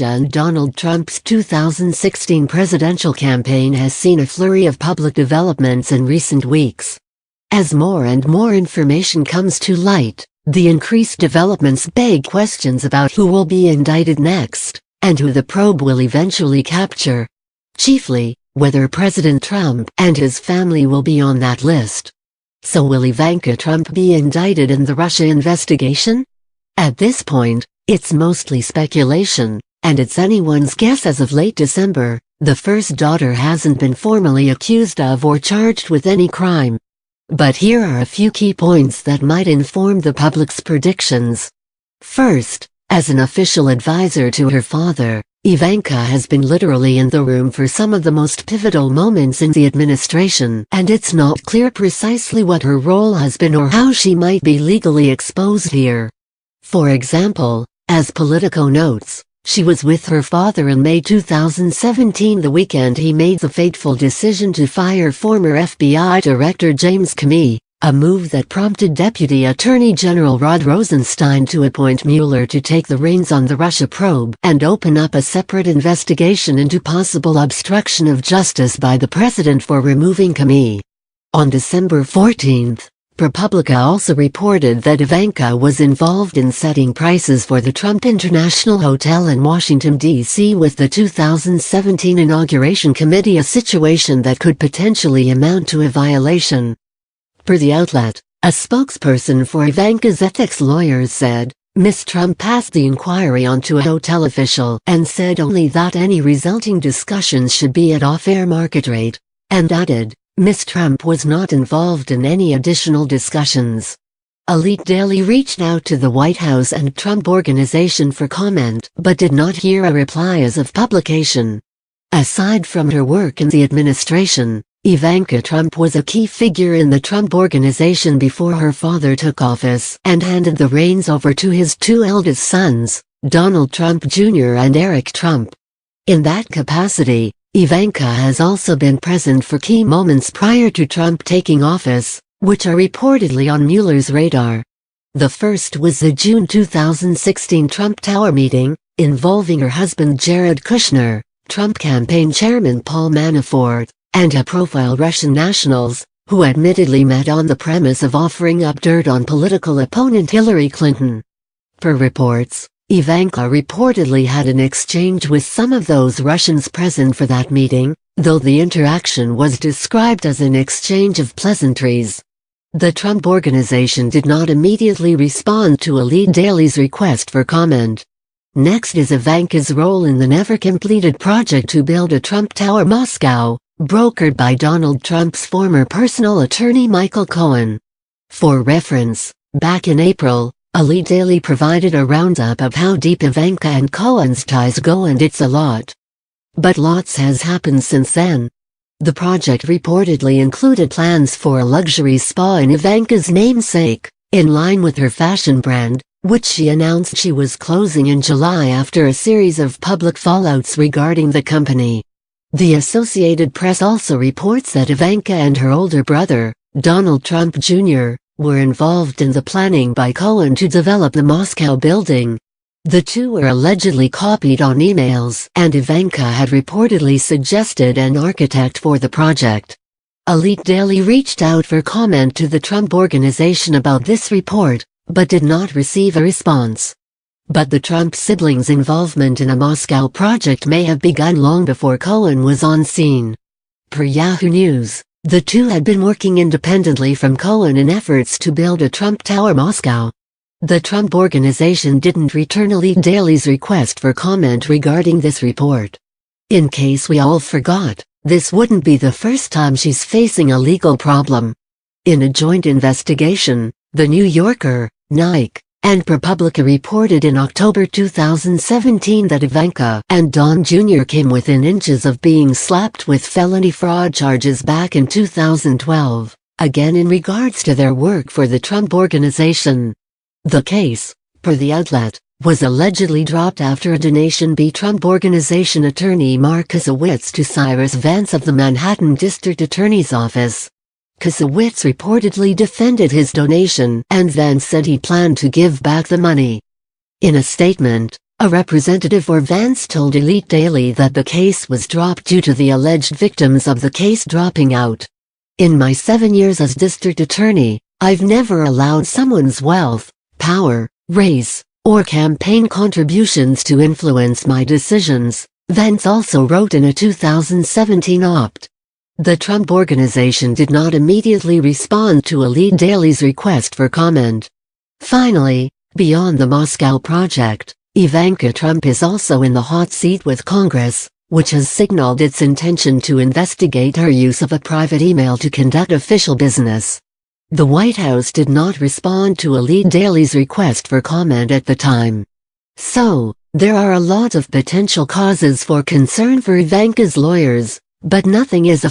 Russia and Donald Trump's 2016 presidential campaign has seen a flurry of public developments in recent weeks. As more and more information comes to light, the increased developments beg questions about who will be indicted next, and who the probe will eventually capture. Chiefly, whether President Trump and his family will be on that list. So will Ivanka Trump be indicted in the Russia investigation? At this point, it's mostly speculation, and it's anyone's guess. As of late December, the first daughter hasn't been formally accused of or charged with any crime. But here are a few key points that might inform the public's predictions. First, as an official advisor to her father, Ivanka has been literally in the room for some of the most pivotal moments in the administration, and it's not clear precisely what her role has been or how she might be legally exposed here. For example, as Politico notes, she was with her father in May 2017, the weekend he made the fateful decision to fire former FBI Director James Comey, a move that prompted Deputy Attorney General Rod Rosenstein to appoint Mueller to take the reins on the Russia probe and open up a separate investigation into possible obstruction of justice by the president for removing Comey. On December 14, ProPublica also reported that Ivanka was involved in setting prices for the Trump International Hotel in Washington, D.C. with the 2017 Inauguration Committee, a situation that could potentially amount to a violation. Per the outlet, a spokesperson for Ivanka's ethics lawyers said, Ms. Trump passed the inquiry on to a hotel official and said only that any resulting discussions should be at off-air market rate, and added, Ms. Trump was not involved in any additional discussions. Elite Daily reached out to the White House and Trump Organization for comment but did not hear a reply as of publication. Aside from her work in the administration, Ivanka Trump was a key figure in the Trump Organization before her father took office and handed the reins over to his two eldest sons, Donald Trump Jr. and Eric Trump. In that capacity, Ivanka has also been present for key moments prior to Trump taking office, which are reportedly on Mueller's radar. The first was the June 2016 Trump Tower meeting, involving her husband Jared Kushner, Trump campaign chairman Paul Manafort, and high-profile Russian nationals, who admittedly met on the premise of offering up dirt on political opponent Hillary Clinton. Per reports, Ivanka reportedly had an exchange with some of those Russians present for that meeting, though the interaction was described as an exchange of pleasantries. The Trump Organization did not immediately respond to Elite Daily's request for comment. Next is Ivanka's role in the never-completed project to build a Trump Tower Moscow, brokered by Donald Trump's former personal attorney Michael Cohen. For reference, back in April, Elite Daily provided a roundup of how deep Ivanka and Cohen's ties go, and it's a lot. But lots has happened since then. The project reportedly included plans for a luxury spa in Ivanka's namesake, in line with her fashion brand, which she announced she was closing in July after a series of public fallouts regarding the company. The Associated Press also reports that Ivanka and her older brother, Donald Trump Jr., were involved in the planning by Cohen to develop the Moscow building. The two were allegedly copied on emails, and Ivanka had reportedly suggested an architect for the project. Elite Daily reached out for comment to the Trump Organization about this report, but did not receive a response. But the Trump siblings' involvement in a Moscow project may have begun long before Cohen was on scene. Per Yahoo News, the two had been working independently from Cohen in efforts to build a Trump Tower Moscow. The Trump Organization didn't return Elite Daily's request for comment regarding this report. In case we all forgot, this wouldn't be the first time she's facing a legal problem. In a joint investigation, The New Yorker, Nike, and ProPublica reported in October 2017 that Ivanka and Don Jr. came within inches of being slapped with felony fraud charges back in 2012, again in regards to their work for the Trump Organization. The case, per the outlet, was allegedly dropped after a donation by Trump Organization attorney Mark Kasowitz to Cyrus Vance of the Manhattan District Attorney's Office. Kasowitz reportedly defended his donation, and Vance said he planned to give back the money. In a statement, A representative for Vance told Elite Daily that the case was dropped due to the alleged victims of the case dropping out. "In my 7 years as district attorney, I've never allowed someone's wealth, power, race, or campaign contributions to influence my decisions," Vance also wrote in a 2017 opt. The Trump Organization did not immediately respond to Elite Daily's request for comment. Finally, beyond the Moscow project, Ivanka Trump is also in the hot seat with Congress, which has signaled its intention to investigate her use of a private email to conduct official business. The White House did not respond to Elite Daily's request for comment at the time. So, there are a lot of potential causes for concern for Ivanka's lawyers, but nothing is